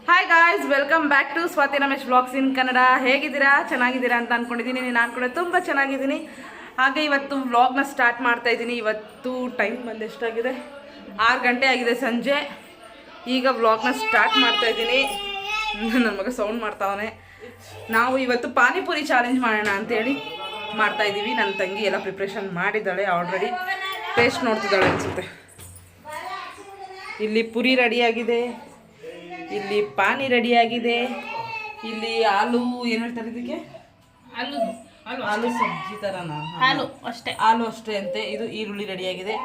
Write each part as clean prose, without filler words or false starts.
Hi guys, welcome back to Swathi Ramesh vlogs in Kannada. ಹೇಗಿದ್ದೀರಾ? ಚೆನ್ನಾಗಿದ್ದೀರಾ ಅಂತ ಅಂದ್ಕೊಂಡಿದ್ದೀನಿ. ನಾನು ಕೂಡ ತುಂಬ ಚೆನ್ನಾಗಿದ್ದೀನಿ. ಹಾಗೆ ಇವತ್ತು ವ್ಲಾಗ್ನ ಸ್ಟಾರ್ಟ್ ಮಾಡ್ತಾ ಇದ್ದೀನಿ. ಇವತ್ತು ಟೈಮ್ ಬಂದು ಎಷ್ಟಾಗಿದೆ? 6 ಗಂಟೆ ಆಗಿದೆ ಸಂಜೆ. ಈಗ ವ್ಲಾಗ್ನ ಸ್ಟಾರ್ಟ್ ಮಾಡ್ತಾ ಇದ್ದೀನಿ. ನನ್ನ ಮಗ ಸೌಂಡ್ ಮಾಡ್ತಾವನೆ. ನಾವು ಇವತ್ತು ಪಾನಿಪುರಿ ಚಾಲೆಂಜ್ ಮಾಡೋಣ ಅಂತೇಳಿ ಮಾಡ್ತಾ ಇದ್ದೀವಿ. ನನ್ನ ತಂಗಿ ಎಲ್ಲ ಪ್ರಿಪ್ರೇಷನ್ ಮಾಡಿದ್ದಾಳೆ ಆಲ್ರೆಡಿ. ಟೇಸ್ಟ್ ನೋಡ್ತಿದ್ದಾಳೆ ಅನಿಸುತ್ತೆ. ಇಲ್ಲಿ ಪುರಿ ರೆಡಿಯಾಗಿದೆ, ಇಲ್ಲಿ ಪಾನಿ ರೆಡಿಯಾಗಿದೆ, ಇಲ್ಲಿ ಆಲೂ ಏನು ಹೇಳ್ತಾರೆ ಇದಕ್ಕೆ? ಆಲೂ ಸಬ್ಜಿ ಥರನಾ? ಆಲೂ ಅಷ್ಟೇ ಅಂತೆ. ಇದು ಈರುಳ್ಳಿ ರೆಡಿಯಾಗಿದೆ.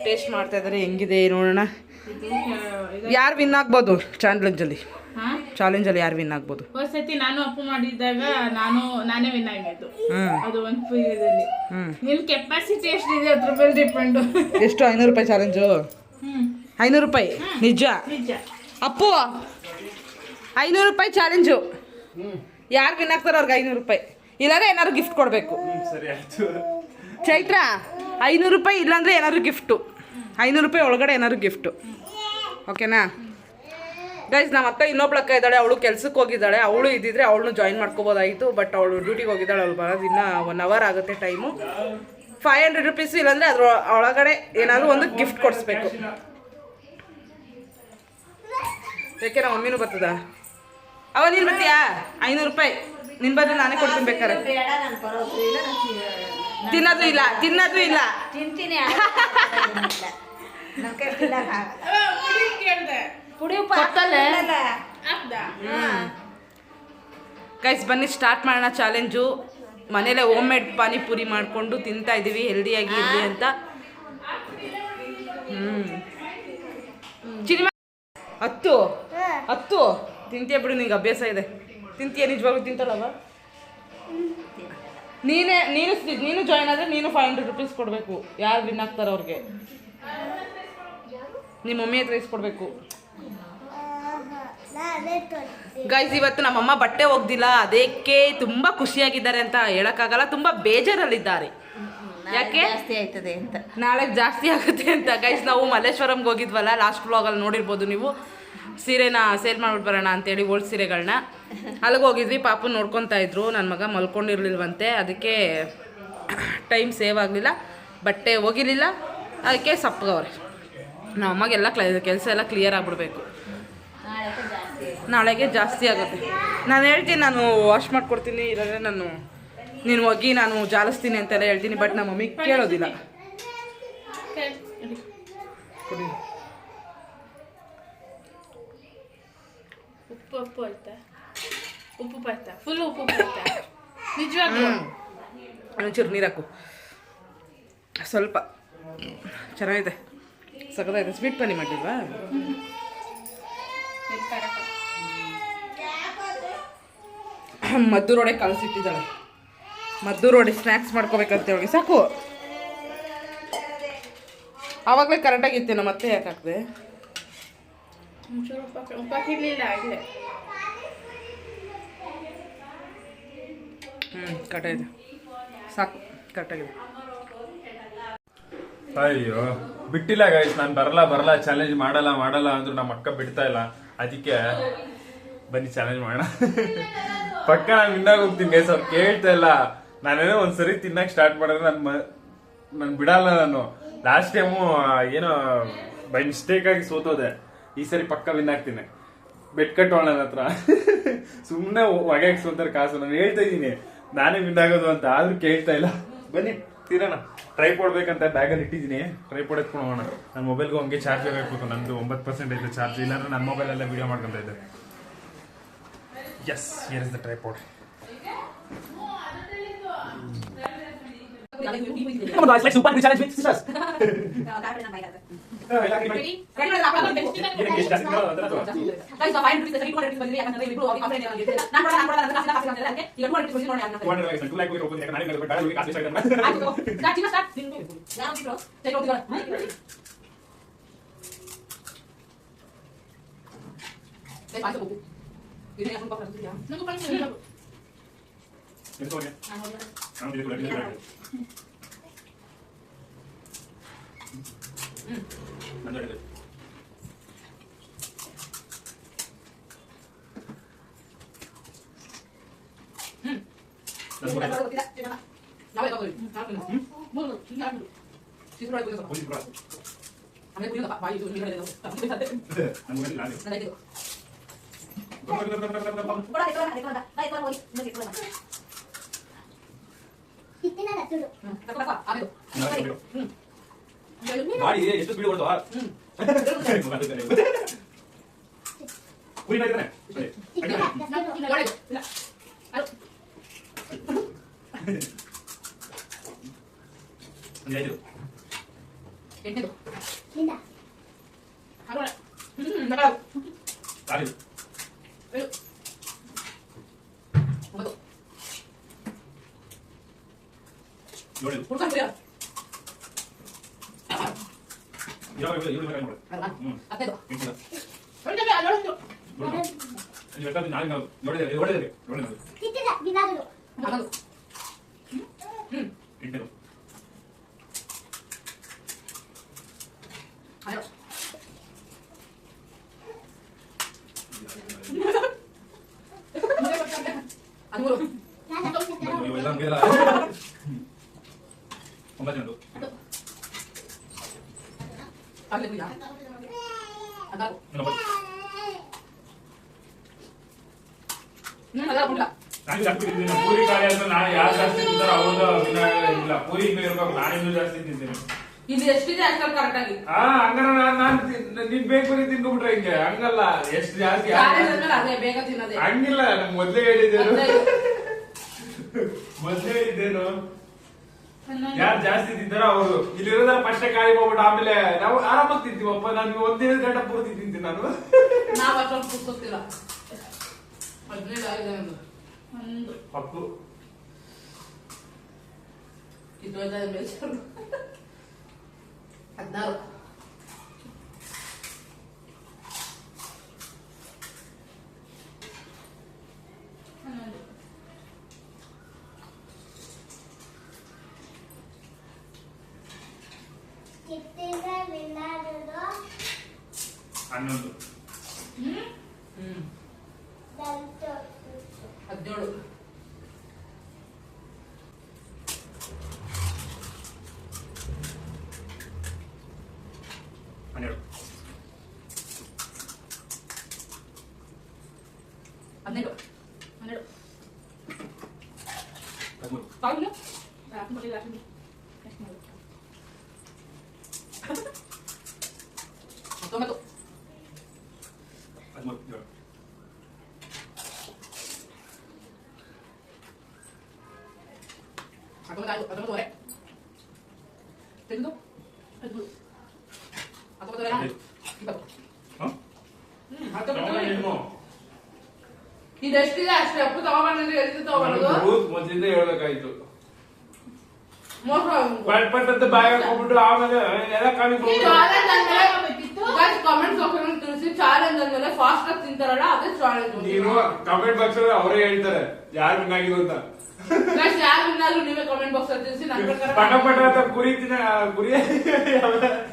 ಟೇಸ್ಟ್ ಮಾಡ್ತಾ ಇದ್ದಾರೆ. ಹೆಂಗಿದೆ ನೋಡೋಣ. ಯಾರು ವಿನ್ ಆಗ್ಬೋದು ಚಾಲೆಂಜಲ್ಲಿ? ಯಾರು ವಿನ್ ಆಗ್ಬೋದು? ಸತಿ ನಾನು ಅಪ್ಪು ಮಾಡಿದ್ದಾಗ ನಾನೇ ವಿನ್ ಆಗಿದ್ದು. ಅದು ಒಂದು ಪುರಿಯಲ್ಲಿ ನಿನ್ ಕೆಪಾಸಿಟಿ ಎಷ್ಟಿದೆ ಅದ್ರ ಮೇಲೆ ಡಿಪೆಂಡ್. ಎಷ್ಟು? 500 ರೂಪಾಯಿ ಚಾಲೆಂಜು? 500 ರೂಪಾಯಿ? ನಿಜ ಅಪ್ಪು, 500 ರೂಪಾಯಿ ಚಾಲೆಂಜು. ಯಾರು ವಿನ್ ಆಗ್ತಾರೋ ಅವ್ರಿಗೆ 500 ರೂಪಾಯಿ. ಇಲ್ಲಾಂದ್ರೆ ಏನಾದ್ರು ಗಿಫ್ಟ್ ಕೊಡಬೇಕು. ಚೈತ್ರ, 500 ರೂಪಾಯಿ ಇಲ್ಲಾಂದ್ರೆ ಏನಾದ್ರು ಗಿಫ್ಟು. 500 ರೂಪಾಯಿ ಒಳಗಡೆ ಏನಾದ್ರು ಗಿಫ್ಟು. ಓಕೆನಾ ಗೈಸ್? ನಮ್ಮ ಅಕ್ಕ ಇನ್ನೊಬ್ಳಕ್ಕ ಇದ್ದಾಳೆ, ಅವಳು ಕೆಲ್ಸಕ್ಕೆ ಹೋಗಿದ್ದಾಳೆ. ಅವಳು ಇದ್ದಿದ್ರೆ ಅವಳನ್ನು ಜಾಯಿನ್ ಮಾಡ್ಕೋಬೋದಾಗಿತ್ತು. ಬಟ್ ಅವಳು ಡ್ಯೂಟಿಗೆ ಹೋಗಿದ್ದಾಳೆ. ಅವಳು ಬರೋದು ಇನ್ನೂ 1 ಅವರ್ ಆಗುತ್ತೆ ಟೈಮು. 500 ರೂಪೀಸ್ ಇಲ್ಲಾಂದರೆ ಅದ್ರ ಒಳಗಡೆ ಏನಾದರೂ ಒಂದು ಗಿಫ್ಟ್ ಕೊಡಿಸ್ಬೇಕು. ಯಾಕೆ ನಮ್ಮ ಮಮ್ಮಿನೂ ಬರ್ತದ? ನೀನು ಬರ್ತೀಯಾ? 500 ರೂಪಾಯಿ ನಿನ್ನ ಬದಲು ನಾನೇ ಕೊಡ್ತೀನಿ ಬೇಕಾರೆ. ತಿನ್ನೋದು ಇಲ್ಲ. ಗೈಸ್ ಬನ್ನಿ ಸ್ಟಾರ್ಟ್ ಮಾಡೋಣ ಚಾಲೆಂಜು. ಮನೇಲೆ ಹೋಮ್ ಮೇಡ್ ಪಾನಿಪುರಿ ಮಾಡಿಕೊಂಡು ತಿಂತಾ ಇದ್ದೀವಿ ಹೆಲ್ದಿಯಾಗಿ ಇರಲಿ ಅಂತ. ಚಿನಿಮಾ 10 ತಿಂತೀಯ ಬಿಡು, ನಿಂಗೆ ಅಭ್ಯಾಸ ಇದೆ. ತಿಂತೀಯ? ನಿಜವಾಗ್ಲೂ ತಿಂತಲ್ಲವ? ನೀನು ಜಾಯ್ನ್ ಆದರೆ ನೀನು 500 ರೂಪೀಸ್ ಕೊಡಬೇಕು. ಯಾರು ವಿನ್ ಆಗ್ತಾರೋ ಅವ್ರಿಗೆ. ನಿಮ್ಮ ಮಮ್ಮಿ ಹತ್ರ ಇಸ್ಕೊಡ್ಬೇಕು. ಗೈಸ್ ಇವತ್ತು ನಮ್ಮಮ್ಮ ಬಟ್ಟೆ ಒಗ್ದಿಲ್ಲ, ಅದಕ್ಕೆ ತುಂಬ ಖುಷಿಯಾಗಿದ್ದಾರೆ ಅಂತ ಹೇಳೋಕ್ಕಾಗಲ್ಲ. ತುಂಬ ಬೇಜಾರಲ್ಲಿದ್ದಾರೆ. ಯಾಕೆ? ಜಾಸ್ತಿ ಆಯ್ತದೆ ಅಂತ, ನಾಳೆ ಜಾಸ್ತಿ ಆಗುತ್ತೆ ಅಂತ. ಗೈಸ್ ನಾವು ಮಲ್ಲೇಶ್ವರಂಗೆ ಹೋಗಿದ್ವಲ್ಲ, ಲಾಸ್ಟ್ ವ್ಲಾಗಲ್ಲಿ ನೋಡಿರ್ಬೋದು ನೀವು. ಸೀರೆನ ಸೇಲ್ ಮಾಡ್ಬಿಟ್ಟು ಬರೋಣ ಅಂತೇಳಿ ಓಲ್ಡ್ ಸೀರೆಗಳನ್ನ ಅಲ್ಲಿಗೆ ಹೋಗಿದ್ವಿ. ಪಾಪು ನೋಡ್ಕೊತಾ ಇದ್ರು. ನನ್ನ ಮಗ ಮಲ್ಕೊಂಡಿರ್ಲಿಲ್ವಂತೆ, ಅದಕ್ಕೆ ಟೈಮ್ ಸೇವ್ ಆಗಲಿಲ್ಲ. ಬಟ್ಟೆ ಹೋಗಿರಲಿಲ್ಲ, ಅದಕ್ಕೆ ಸಪ್ಪಗವ್ರೆ. ನಮ್ಮ ಅಮ್ಮಗೆಲ್ಲ ಕೆಲಸ ಎಲ್ಲ ಕ್ಲಿಯರ್ ಆಗಿಬಿಡ್ಬೇಕು. ನಾಳೆಗೆ ಜಾಸ್ತಿ ಆಗುತ್ತೆ. ನಾನು ಹೇಳ್ತೀನಿ, ನಾನು ವಾಶ್ ಮಾಡ್ಕೊಡ್ತೀನಿ, ಇಲ್ಲಾಂದರೆ ನೀನು ಹೋಗಿ ನಾನು ಜಾಲಿಸ್ತೀನಿ ಅಂತೆಲ್ಲ ಹೇಳ್ತೀನಿ. ಬಟ್ ನಮ್ಮ ಮಮ್ಮಿ ಕೇಳೋದಿಲ್ಲ. ಉಪ್ಪು ಆಯ್ತಾ? ಫುಲ್ ಉಪ್ಪು ಆಯ್ತಾ? ನಿಜವಾಗ್ಲೂ ಒಂಚೂರು ನೀರು ಹಾಕು. ಸ್ವಲ್ಪ ಚೆನ್ನಾಗಿದೆ, ಸಖತ್ತಾಗಿದೆ. ಸ್ವೀಟ್ ಪಾನಿ ಮಾಡಿಲ್ವಾ? ಮದ್ದೂರೊಡೆ ಕಲಸಿಟ್ಟಿದ್ದಾಳೆ. ಮದ್ದೂರೊಡೆ ಸ್ನ್ಯಾಕ್ಸ್ ಮಾಡ್ಕೋಬೇಕಂತ ಹೇಳಿ ಸಾಕು. ಆವಾಗಲೇ ಕರೆಕ್ಟಾಗಿತ್ತೇನೋ, ಮತ್ತೆ ಯಾಕೆ ಹಾಕಿದೆ? ಉಪ್ಪಾಕಿರ್ಲಿಲ್ಲ ಆಗಲೇ. ಕರೆಕ್ಟಾಗಿದೆ, ಸಾಕು, ಕರೆಕ್ಟಾಗಿದೆ. ಅಯ್ಯೋ ಬಿಟ್ಟಿಲ್ಲ ಗೈಸ್, ನಾನು ಬರಲ್ಲ ಚಾಲೆಂಜ್ ಮಾಡಲ್ಲ ಅಂದ್ರು ನಮ್ಮ ಅಕ್ಕ ಬಿಡ್ತಾ ಇಲ್ಲ. ಅದಕ್ಕೆ ಬನ್ನಿ ಚಾಲೆಂಜ್ ಮಾಡೋಣ. ಪಕ್ಕ ನಾನು ವಿನ್ನಾಗ ಹೋಗ್ತೀನಿ ಗೈಸ್. ಅವ್ರು ಕೇಳ್ತಾ ಇಲ್ಲ. ನಾನೇನೋ ಒಂದ್ಸರಿ ತಿನ್ನಕ್ ಸ್ಟಾರ್ಟ್ ಮಾಡಿದ್ರೆ ನಾನು ಬಿಡಲ್ಲ. ನಾನು ಲಾಸ್ಟ್ ಟೈಮು ಏನೋ ಬೈ ಮಿಸ್ಟೇಕ್ ಆಗಿ ಸೋತೋದೆ. ಈ ಸರಿ ಪಕ್ಕ ವಿನ್ ಆಗ್ತೀನಿ. ಬೆಟ್ ಕಟ್ಟೋಣ ನನ್ನ ಹತ್ರ. ಸುಮ್ಮನೆ ಹೊಗೆಗೆ ಸೋತಾರೆ ಕಾಸು. ನಾನು ಹೇಳ್ತಾ ಇದ್ದೀನಿ ನಾನೇ ವಿನ್ ಆಗೋದು ಅಂತ, ಆದ್ರೂ ಕೇಳ್ತಾ ಇಲ್ಲ. ಬನ್ನಿ ತಿರೋಣ. ಟ್ರೈ ಕೊಡ್ಬೇಕಂತ ಬ್ಯಾಗಲ್ಲಿ ಇಟ್ಟಿದ್ದೀನಿ. ಟ್ರೈ ಪೋಡ್ ಎತ್ಕೊಂಡು ಹೋಗೋಣ. ನನ್ನ ಮೊಬೈಲ್ಗೂ ಹಂಗೆ ಚಾರ್ಜ್ ಹಾಕ್ಬೇಕು. ನಂದು 9% ಐತೆ ಚಾರ್ಜ್. ಇಲ್ಲಾಂದ್ರೆ ನನ್ನ ಮೊಬೈಲೆಲ್ಲ ವಿಡಿಯೋ ಮಾಡ್ಕೊಂತ ಇದ್ದೆ. Yes, here is the tripod. Come on guys, let's do one challenge with sisters. ಗಾಡಿ ಎಷ್ಟು ಸ್ಪೀಡ್ ಹೊರಟು ಕುರಿ ಇದ್ದಾನೆ ಪೂರಿ ಖಾಲಿ ಆದ್ಮೇಲೆ ನಾನು ಯಾರು ಜಾಸ್ತಿ ತಿಂತಾರೋ ಅವ್ರದ್ದು ಇಲ್ಲ ಪೂರಿ ಇನ್ನೂ ಇರ್ಬೇಕು ನಾನಿನ್ನೂ ಜಾಸ್ತಿ ತಿಂತೀನಿ ಇಲ್ಲಿ ಎಷ್ಟಿದೆ ಅಷ್ಟಲ್ಲಿ ಕರೆಕ್ಟ್ ಆಗಿ ಹಂಗಾರ ನಾನ್ ನೀನ್ ಬೇಕು ಬರೀ ತಿನ್ಕೊಂಡ್ಬಿಟ್ರೆ ಹಿಂಗೆ ಹಂಗಲ್ಲ ಎಷ್ಟು ಜಾಸ್ತಿ ಅದೇ ಬೇಗ ತಿನ್ನೋದೇ ಹಂಗಿಲ್ಲ ನಮ್ ಮೊದ್ಲೇ ಹೇಳಿದ್ದೇನು ಯಾರು ಜಾಸ್ತಿ ತಿಂತಾರೋ ಅವರು ಇಲ್ಲಿರೋದ್ರ ಫಸ್ಟೇ ಖಾಲಿ ಹೋಗ್ಬಿಟ್ಟು ಆಮೇಲೆ ನಾವು ಆರಾಮಾಗಿ ತಿಂತೀವಪ್ಪ ನಾನು ಒಂದೇ ಗಂಟೆ ಪೂರ್ತಿ ತಿಂತೀನಿ ನಾನು ನಾವ್ ಅಷ್ಟೊಂದು ಕೂತ್ಕೋತಿಲ್ಲ 15 ಆಗಿದೆ ಒಂದು ಪಪ್ಪು ಇದು 16 11 17 ಇದೆಷ್ಟಿದೆ ಅಷ್ಟೇ ಅಪ್ಪು ತಗೊಂಡ್ಬಂದ್ರೆ ಎಷ್ಟು ತಗೊಂಡು ಮೊದಲಿಂದ ಹೇಳ್ಬೇಕಾಯ್ತು ಮೋಸ ಪಟ್ ಪಟ್ ಅಂತ ಬಾಯ್ ಹಾಕೊಂಡ್ಬಿಟ್ಟು ಆಮೇಲೆ ಎಲ್ಲ ಖಾಲಿ ಕಾಮೆಂಟ್ ಬಾಕ್ಸ್ ತಿಳಿಸಿ ಚಾಲೆಂಜ್ ಅಂದ್ಮೇಲೆ ಫಾಸ್ಟ್ ಆಗಿ ತಿಂತಾರಲ್ಲ ಅದೇ ಚಾಲೆಂಜ್ ನೀನು ಕಮೆಂಟ್ ಬಾಕ್ಸ್ ಅವರೇ ಹೇಳ್ತಾರೆ ಯಾರು ವಿನ್ನಾಗಿರು ಅಂತ ಯಾರು ವಿನ್ನಾದ್ರು ನೀವೇ ಕಾಮೆಂಟ್ ಬಾಕ್ಸ್ ಅಲ್ಲಿ ತಿಳಿಸಿ ನನ್ನ ಪ್ರಕಾರ ಪಟ ಪಟ ಅಂತ ಗುರಿ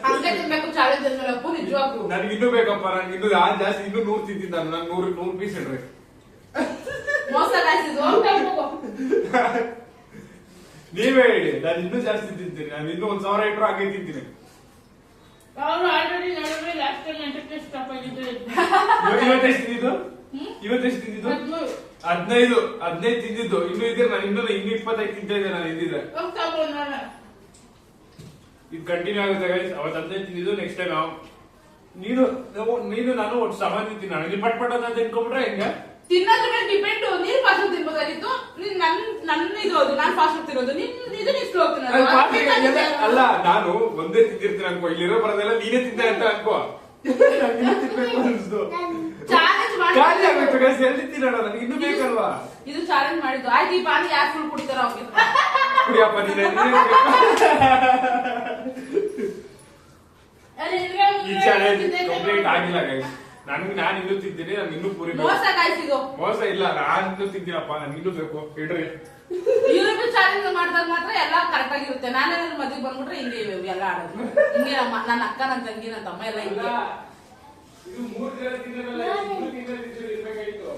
ಹಂಗೆ ತಿನ್ಬೇಕು ಚಾಲೆಂಜ್ ಅಂದ್ಮೇಲೆ ಅಪ್ಪು ನಿಜವಾಗ್ಲು ನನ್ಗೆ ಇನ್ನೂ ಬೇಕಪ್ಪ ನನ್ಗೆ ಇನ್ನೂ ಜಾಸ್ತಿ ಇನ್ನೂ 100 ತಿಂತಿದ್ದ ನಾನು 100 ಪೀಸ್ ಇಡ್ರಿ ಮೋಸ ಕಾಯಿಸಿದ್ವು ನೀವೇ ಹೇಳಿ ನಾನು ಇನ್ನೂ ಜಾಸ್ತಿ ತಿಂತೀನಿ ನಾನು ಇನ್ನೂ 1000 ಇಟ್ರು ಹಾಗೆ ತಿಂತೀನಿ ಅವರು ಆಲ್ರೆಡಿ ನೋಡಿದ್ರೆ ಲಾಸ್ಟ್ ಟೈಮ್ ಎಂಟಕ್ಕೆ ಸ್ಟಾಪ್ ಆಗಿದ್ದು ಇವತ್ತೆಷ್ಟು ತಿಂದಿದ್ದು 15 ತಿಂದಿದ್ದು ಇನ್ನು ಇದ್ರೆ ನಾನು ಇನ್ನೂ 25 ತಿಂತಾ ಇದ್ದೆ ನಾನು ಇದ್ದಿದ್ರೆ ಇದು ಕಂಟಿನ್ಯೂ ಆಗುತ್ತೆ ಗೈಸ್ ಅವತ್ತು 15 ತಿಂದಿದ್ದು ನೆಕ್ಸ್ಟ್ ಟೈಮ್ ನೀನು ನಾನು ಒಟ್ಟು ಸಮ ತಿಂತೀನಿ ನನಗೆ ಪಟ್ ಪಟ್ ಅಂತ ತಿನ್ಕೊಂಡ್ಬಿಟ್ರೆ ಹೆಂಗ ತಿನ್ನೋದ್ರ ಮೇಲೆ ಡಿಪೆಂಡ್ ನೀನ್ ಫಾಸ್ಟ್ ತಿನ್ಬೋದಾಗಿತ್ತು ನೀನ್ ನನ್ನ ಇದು ಅದು ನಾನು ಫಾಸ್ಟ್ ಆಗ್ತಿರೋದು ನೀನು ಸ್ಲೋ ಅಲ್ಲ ನಾನು ಒಂದೇ ತಿಂದಿರ್ತೀನಿ ಅನ್ಕೋ ಇಲ್ಲಿರೋ ಬರೋದೆಲ್ಲ ನೀನೇ ತಿಂದೆ ಅಂತ ಅನ್ಕೋ ತಿನ್ಬೇಕು ಅನ್ಸ್ತು ಚಾಲೆಂಜ್ ಖಾಲಿ ಆಗ್ಬೇಕು ಗೈಸ್ ಎಲ್ಲಿ ತಿನ್ನೋಣ ನನಗೆ ಇನ್ನೂ ಬೇಕಲ್ವಾ ಇದು ಚಾಲೆಂಜ್ ಮಾಡಿದ್ದು ಆಯ್ತು ಈ ಪಾನಿ ಯಾರು ಫುಲ್ ಕುಡಿತಾರ ಅವ್ರಿಗೆ ಕುಡಿಯಪ್ಪ ನೀನೇ ಈ ಚಾಲೆಂಜ್ ಕಂಪ್ಲೀಟ್ ಆಗಿಲ್ಲ ಗೈಸ್ ನಾನು ಇನ್ನೂ ತಿಂತೀನಿ ನಾನು ಇನ್ನೂ ಪೂರಿ ಮೋಸ ಕಾಯಿಸಿದು ಮೋಸ ಇಲ್ಲ ನಾನು ಇನ್ನೂ ತಿಂತೀನಪ್ಪ ನನ್ಗೆ ಇನ್ನೂ ಬೇಕು ಇಡ್ರಿ ಇವ್ರಿಗೂ ಚಾಲೆಂಜ್ ಮಾಡಿದಾಗ ಮಾತ್ರ ಎಲ್ಲ ಕರೆಕ್ಟ್ ಆಗಿರುತ್ತೆ ನಾನೇನಾದ್ರು ಮದ್ವೆಗೆ ಬಂದ್ಬಿಟ್ರೆ ಹಿಂಗೆ ಎಲ್ಲ ಆಡೋದು ಹಿಂಗೆ ನನ್ನ ಅಕ್ಕ ನನ್ನ ತಂಗಿ ನನ್ನ ತಮ್ಮ ಎಲ್ಲ ಹಿಂಗೆ ಇದು 3 ಜನ ತಿನ್ನಲ್ಲ ಇರ್ಬೇಕಾಗಿತ್ತು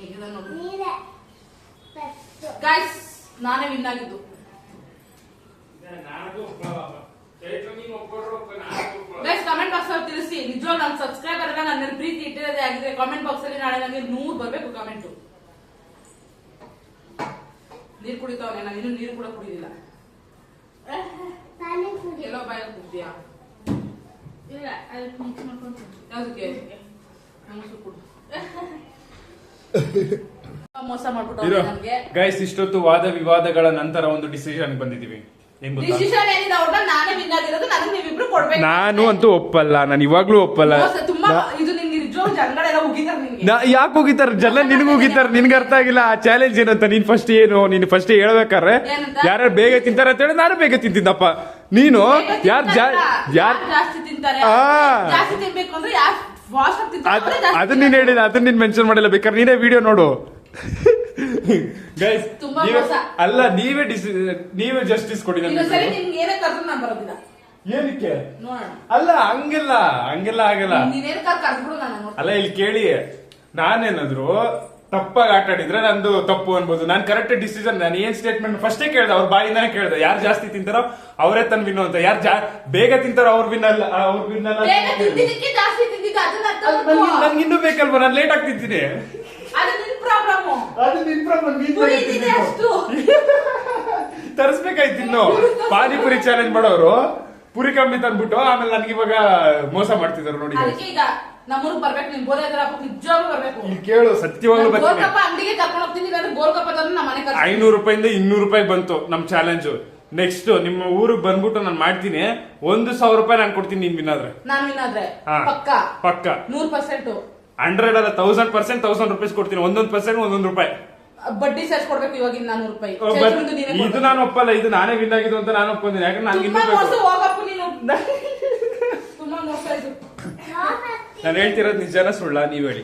ಈಗ ಗೈಸ್ ನಾನೇ ವಿನ್ ಆಗಿದ್ದು. ಗೈಸ್ ಕಮೆಂಟ್ ಬಾಕ್ಸ್ ಅಲ್ಲಿ ತಿಳಿಸಿ, ನಿಜವಾಗ್ ನನ್ನ ಸಬ್ಸ್ಕ್ರೈಬರ್ ನನ್ನ ಮೇಲೆ ಪ್ರೀತಿ ಇಟ್ಟಿರೋದೇ ಆಗಿದೆ. ಕಾಮೆಂಟ್ ಬಾಕ್ಸ್ ಅಲ್ಲಿ ನಾಳೆ ನನಗೆ 100 ಬರ್ಬೇಕು ಕಮೆಂಟ್. ನೀರು ಕುಡಿತಾವನೆ, ನಾನು ಇನ್ನೂ ನೀರು ಕೂಡ ಕುಡಿದಿಲ್ಲ. ಎಲ್ಲೋ ಬಾಯ ಕುಡ್ತೀಯಾ? ಇಲ್ಲ, ಅದಕ್ಕೆ ಮಿಕ್ಸ್ ಮಾಡ್ಕೊಂಡು ಯಾವ್ದಕ್ಕೆ? ಮೋಸ ಮಾಡ್ಬಿಟ್ಟು ನಮ್ಗೆ. ಗೈಸ್ ಇಷ್ಟೊತ್ತು ವಾದ ವಿವಾದಗಳ ನಂತರ ಒಂದು ಡಿಸಿಷನ್ ಬಂದಿದೀವಿ. ಡಿಸಿಷನ್ ಏನಿದೆ ಅವ್ರನ್ನ ನಾನೇ ವಿನ್ ಆಗಿರೋದು, ನನಗೆ ನೀವಿಬ್ರು ಕೊಡ್ಬೇಕು. ನಾನು ಅಂತೂ ಒಪ್ಪಲ್ಲ, ನಾನು ಇವಾಗ್ಲೂ ಒಪ್ಪಲ್ಲ. ತುಂಬಾ ಇದು ನಿನ್ಗೆ ನಿಜವಾಗ್ ಜನಗಳೆಲ್ಲ ಹೋಗಿದ್ದಾರೆ ನಿನ್ಗೆ. ಯಾಕೆ ಹೋಗಿತಾರ ಜನ? ನಿನ್ಗೂ ಹೋಗಿತಾರ, ನಿನ್ಗೆ ಅರ್ಥ ಆಗಿಲ್ಲ ಆ ಚಾಲೆಂಜ್ ಏನಂತ. ನೀನ್ ಫಸ್ಟ್ ಫಸ್ಟ್ ಹೇಳ್ಬೇಕಾರೆ ಯಾರು ಬೇಗ ತಿಂತಾರೆ ಅಂತ ಹೇಳಿ ನಾನು ಬೇಗ ತಿಂತಿದ್ದಪ್ಪ. ನೀನು ಯಾರು ಜಾಸ್ತಿ ತಿಂತಾರೆ, ಜಾಸ್ತಿ ತಿನ್ಬೇಕು ಅಂದ್ರೆ ಯಾರು ಫಾಸ್ಟ್ ಆಗಿ ತಿಂತಾರೆ ಅದನ್ನ ನೀನ್ ಹೇಳಿಲ್ಲ, ಅದನ್ನ ನೀನ್ ಮೆನ್ಷನ್ ಮಾಡಿಲ್ಲ. ಬೇಕಾದ್ರೆ ನೀನೇ ವಿಡಿಯೋ ನೋಡು. ಗೈಸ್ ಅಲ್ಲ, ನೀವೇ ಜಸ್ಟಿಸ್ ಕೊಡಿ ನನಗೆ. ಸರಿ ನಿಮ್ಗೆ ಏನೇ ಕರ್ದ್ರು ನಾನು ಬರೋದಿಲ್ಲ. ಏನಕ್ಕೆ? ನೋಡೋಣ. ಅಲ್ಲ ಹಂಗಿಲ್ಲ ಆಗಲ್ಲ. ನೀನೇನು ಕರ್ದ್ಬಿಡು ನಾನು. ಅಲ್ಲ ಇಲ್ಲಿ ಕೇಳಿ, ನಾನೇನಾದ್ರು ತಪ್ಪಾಗಿ ಆಟ ಆಡಿದ್ರೆ ನಂದು ತಪ್ಪು ಅನ್ಬೋದು. ನಾನು ಕರೆಕ್ಟ್ ಡಿಸಿಷನ್, ನಾನು ಏನ್ ಸ್ಟೇಟ್ಮೆಂಟ್ ಫಸ್ಟೇ ಕೇಳ್ದೆ, ಅವ್ರ ಬಾಯಿಂದಾನೆ ಕೇಳ್ದೆ. ಯಾರು ಜಾಸ್ತಿ ತಿಂತಾರೋ ಅವರೇ ತನ್ ವಿನ್ ಅಂತ. ಯಾರು ಬೇಗ ತಿಂತಾರೋ ಅವ್ರ ವಿನ್ ಅಲ್ಲ. ನನ್ಗೆ ಇನ್ನೂ ಬೇಕಲ್ವ, ನಾನು ಲೇಟ್ ಆಗಿ ತಿಂತೀನಿ. ತರಿಸ್ಬೇಕಾಯ್ತು. ಇನ್ನು ಪಾನಿಪುರಿ ಚಾಲೆಂಜ್ ಮಾಡೋರು ಪುರಿ ಕಮ್ಮಿ ತಂದ್ಬಿಟ್ಟು ಆಮೇಲೆ ನನ್ಗೆ ಇವಾಗ ಮೋಸ ಮಾಡ್ತಿದಾರೆ ನೋಡಿ. ನಮ್ಮೂರಿಗೆ ಬರ್ಬೇಕು, ನಿಮ್ ಗೋಲ್ ನಿಜವಾಗ್ಲೂ ಬರ್ಬೇಕು. ಇಲ್ಲಿ ಕೇಳು, ಸತ್ಯವಾಗ್ಲೂ ಬರ್ತೀನಿ. ಅಂಗಡಿಗೆ ಕರ್ಕೊಂಡು ಹೋಗ್ತೀನಿ, ಗೋಲ್ಗಪ್ಪ ನಮ್ಮ ಮನೆ 500 ರೂಪಾಯಿಂದ 200 ರೂಪಾಯಿ ಬಂತು ನಮ್ ಚಾಲೆಂಜ್. ನೆಕ್ಸ್ಟ್ ನಿಮ್ಮ ಊರಿಗೆ ಬಂದ್ಬಿಟ್ಟು ನಾನು ಮಾಡ್ತೀನಿ, 1,000 ರೂಪಾಯಿ ನಾನು ಕೊಡ್ತೀನಿ. ನೀನ್ ವಿನ್ನಾದ್ರೆ ನಾನು ವಿನ್ನಾದ್ರೆ ಪಕ್ಕ 100%, 100 ಅಲ್ಲ 1000%, 1000 ರೂಪಾಯಿ ಕೊಡ್ತೀನಿ. 1% 1 ರೂಪಾಯಿ ಬಡ್ಡಿ ಸೇರ್ಸ್ ಕೊಡ್ಬೇಕು. ಇವಾಗ 400 ರೂಪಾಯಿ ಇದು ನಾನು ಒಪ್ಪಲ್ಲ. ಇದು ನಾನೇ ವಿನ್ ಆಗಿದ್ದು ಅಂತ ನಾನು ಒಪ್ಕೊಂತೀನಿ. ಯಾಕಂದ್ರೆ ನಾನು ನಾನು ಹೇಳ್ತಿರೋದು ನಿಜಾನ ಸುಳ್ಳ ನೀವ್ ಹೇಳಿ.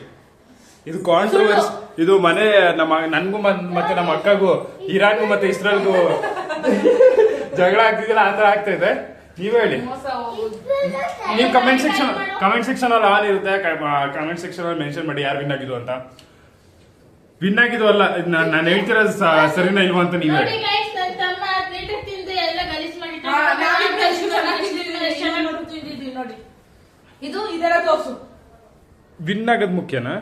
ಇದು ಕಾಂಟ್ರವರ್ಸಿ. ಇದು ಮನೆ ನನ್ಗೂ ಮತ್ತೆ ನಮ್ಮ ಅಕ್ಕಗೂ, ಇರಾನ್ಗೂ ಮತ್ತೆ ಇಸ್ರೇಲ್ಗೂ ಜಗಳ ಆಗ್ತಿದಿಲ್ಲ, ಆತರ ಆಗ್ತಾ ಇದೆ. ನೀವ್ ಹೇಳಿ. ನೀವು ಕಮೆಂಟ್ ಸೆಕ್ಷನ್ ಅಲ್ಲಿ ಆನ್ ಇರುತ್ತೆ, ಕಮೆಂಟ್ ಸೆಕ್ಷನ್ ಅಲ್ಲಿ ಮೆನ್ಷನ್ ಮಾಡಿ ಯಾರು ವಿನ್ ಆಗಿದ್ದು ಅಂತ. ವಿನ್ ಆಗಿದ್ದು ಅಲ್ಲ, ನಾನು ಹೇಳ್ತಿರೋದು ಸರಿನಾ ಇಲ್ವಾ ಅಂತ ನೀವ್ ಹೇಳಿ. ಇದು ಇದೆಲ್ಲ ತೋರ್ಸು. ವಿನ್ ಆಗೋದ್ ಮುಖ್ಯನಾ?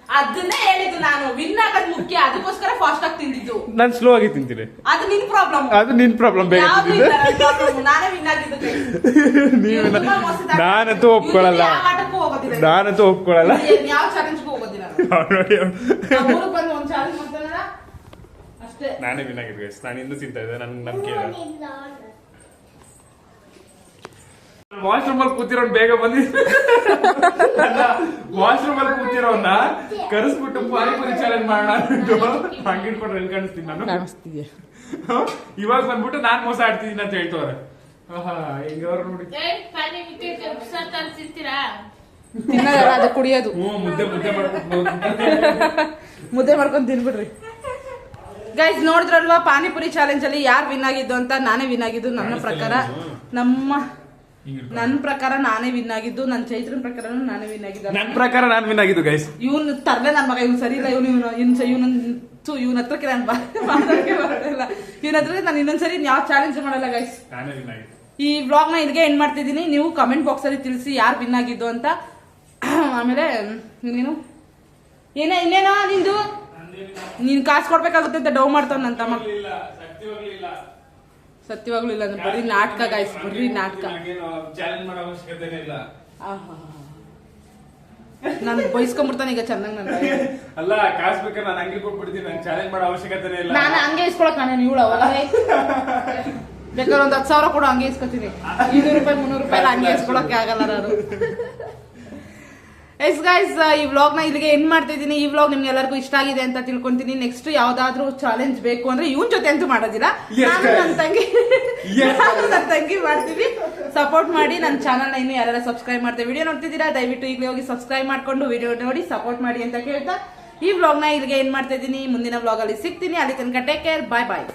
ಅದನ್ನೇ ಹೇಳಿದ್ದು ನಾನು, ವಿನ್ ಆಗೋದ್ ಮುಖ್ಯ. ಅದಕ್ಕೋಸ್ಕರ ಫಾಸ್ಟ್ ಆಗಿ ತಿಂದಿದ್ದು. ನಾನು ಸ್ಲೋ ಆಗಿ ತಿಂತೀನಿ. ಅದು ನಿನ್ ಪ್ರಾಬ್ಲಮ್. ಬೇಗ ನಾನೇ ವಿನ್ ಆಗಿದ್ದು. ನಾನಂತೂ ಒಪ್ಕೊಳ್ಳಲ್ಲ. ಯಾವ ಚಾಲೆಂಜ್ಗೂ ಹೋಗೋದಿಲ್ಲ. ಬಂದು ಒಂದ್ ಚಾಲೆಂಜ್ ಮಾಡ್ತಾನ ಅಷ್ಟೇ. ನಾನೇ ವಿನ್ ಆಗಿದ್ದೆ. ನಾನು ಇನ್ನೂ ತಿಂತಾ ಇದ್ದೆ, ನನ್ಗೆ ನಂಬಿಕೆ ಇದೆ. ವಾಶ್ರೂಮ್ ಅಲ್ಲಿ ಕೂತಿರೋನ್ ಬೇಗ ಬಂದಿದ್ದ. ವಾಶ್ರೂಮ್ ಅಲ್ಲಿ ಕೂತಿರೋನ್ನ ಕರೆಸ್ಬಿಟ್ಟು ಪಾನಿಪುರಿ ಚಾಲೆಂಜ್ ಮಾಡೋಣ ಹಂಗಿಟ್ಕೊಂಡ್ರೆ ಎಲ್ಲಿ ಕಾಣಿಸ್ತೀನಿ ನಾನು? ಇವಾಗ ಬಂದ್ಬಿಟ್ಟು ನಾನ್ ಮೋಸ ಆಡ್ತಿದ್ದೀನಿ ಅಂತ ಹೇಳ್ತವ್ರೆ. ಹೆಂಗವ್ರು ನೋಡಿ. ತಿನ್ನೋದಲ್ಲ, ಅದು ಕುಡಿಯೋದು. ಮುದ್ದೆ ಮಾಡ್ಕೊಂಡು ತಿನ್ಬಿಡ್ರಿ. ಗೈಸ್ ನೋಡಿದ್ರಲ್ವಾ, ಪಾನಿಪುರಿ ಚಾಲೆಂಜ್ ಅಲ್ಲಿ ಯಾರು ವಿನ್ ಆಗಿದ್ದು ಅಂತ. ನಾನೇ ವಿನ್ ಆಗಿದ್ದು. ನನ್ನ ಪ್ರಕಾರ ನಾನೇ ವಿನ್ ಆಗಿದ್ದು. ನನ್ನ ಚೈತ್ರನ್ ಪ್ರಕಾರ ನಾನೇ ವಿನ್ ಆಗಿದ್ದು. ನನ್ನ ಪ್ರಕಾರ ನಾನು ವಿನ್ ಆಗಿದ್ದು ಗೈಸ್. ಇವ್ನು ತರ್ಲೆ ನನ್ನ ಮಗ, ಇವ್ನು ಸರಿ ಇಲ್ಲ. ಇವನ ಹತ್ರಕ್ಕೆ ನಾನು ಮಾತಾಡಕ್ಕೆ ಬರೋದಿಲ್ಲ. ಇವನ ಹತ್ರ ನಾನು ಇನ್ನೊಂದ್ಸರಿ ಯಾವ ಚಾಲೆಂಜ್ ಮಾಡಲ್ಲ ಗೈಸ್. ಈ ವ್ಲಾಗ್ ನ ಇಲ್ಲಿಗೆ ಎಂಡ್ ಮಾಡ್ತಿದ್ದೀನಿ. ನೀವು ಕಮೆಂಟ್ ಬಾಕ್ಸ್ ಅಲ್ಲಿ ತಿಳಿಸಿ ಯಾರು ವಿನ್ ಆಗಿದ್ದು ಅಂತ. ಆಮೇಲೆ ಇನ್ನೇನೋ ನಿಂದು ನೀನ್ ಕಾಸು ಕೊಡ್ಬೇಕಾಗುತ್ತೆ ಅಂತ ಡೌ ಮಾಡ್ತಾವ ನನ್ನ ತಮ್ಮ. ಸತ್ಯವಾಗ್ಲೂ ಇಲ್ಲ ಅಂದ್ರೆ ಬರೀ ನಾಟಕ ಗಾಯ್ಸ್, ಬರೀ ನಾಟಕ. ನಾನು ಬಯಸ್ಕೊಂಡ್ಬಿಡ್ತಾನೆ ಈಗ ಚೆನ್ನಾಗಿ. ನನ್ನ ಅಲ್ಲ, ಕಾಸು ಬೇಕಾದ್ರೆ ನಾನು ಹಂಗೆ ಕೊಟ್ಬಿಡ್ತೀನಿ. ನಾನು ಚಾಲೆಂಜ್ ಮಾಡೋ ಅವಶ್ಯಕತೆ ಇಲ್ಲ. ನಾನು ಹಂಗೆ ಇಸ್ಕೊಳಕ್ ನಾನು ಇವಳು ಅವಾಗ ಬೇಕಾದ್ರೆ ಒಂದ್ 10,000 ಕೂಡ ಹಂಗೆ ಇಸ್ಕೊತೀನಿ. 200 ರೂಪಾಯಿ 300 ರೂಪಾಯಿ ಹಂಗೆ ಇಸ್ಕೊಳಕ್ಕೆ ಆಗಲ್ಲ ನಾನು. ಎಸ್ ಗೈಸ್, ಈ ವ್ಲಾಗ್ ನ ಇಲ್ಲಿಗೆ ಎಂಡ್ ಮಾಡ್ತಾ ಇದ್ದೀನಿ. ಈ ವ್ಲಾಗ್ ನಿಮ್ಗೆ ಎಲ್ಲರಿಗೂ ಇಷ್ಟ ಆಗಿದೆ ಅಂತ ತಿಳ್ಕೊಂತೀನಿ. ನೆಕ್ಸ್ಟ್ ಯಾವ್ದಾದ್ರು ಚಾಲೆಂಜ್ ಬೇಕು ಅಂದ್ರೆ ಇವನ್ ಜೊತೆ ಅಂತೂ ಮಾಡೋದಿಲ್ಲ, ನಾನು ನನ್ನ ತಂಗಿ ಮಾಡ್ತೀವಿ. ಸಪೋರ್ಟ್ ಮಾಡಿ. ನನ್ನ ಚಾನಲ್ ನ ಇನ್ನು ಯಾರೆಲ್ಲ ಸಬ್ಸ್ಕ್ರೈಬ್ ಮಾಡ್ತೀವಿ, ವಿಡಿಯೋ ನೋಡ್ತಿದ್ದೀರಾ ದಯವಿಟ್ಟು ಈಗಲೇ ಹೋಗಿ ಸಬ್ಸ್ಕ್ರೈಬ್ ಮಾಡ್ಕೊಂಡು ವಿಡಿಯೋ ನೋಡಿ ಸಪೋರ್ಟ್ ಮಾಡಿ ಅಂತ ಕೇಳ್ತಾ ಈ ವ್ಲಾಗ್ ನ ಇಲ್ಲಿಗೆ ಎಂಡ್ ಮಾಡ್ತಾ ಇದ್ದೀನಿ. ಮುಂದಿನ ವ್ಲಾಗ್ ಅಲ್ಲಿ ಸಿಗ್ತೀನಿ. ಅಲ್ಲಿ ತನಕ ಟೇಕ್ ಕೇರ್, ಬಾಯ್ ಬಾಯ್.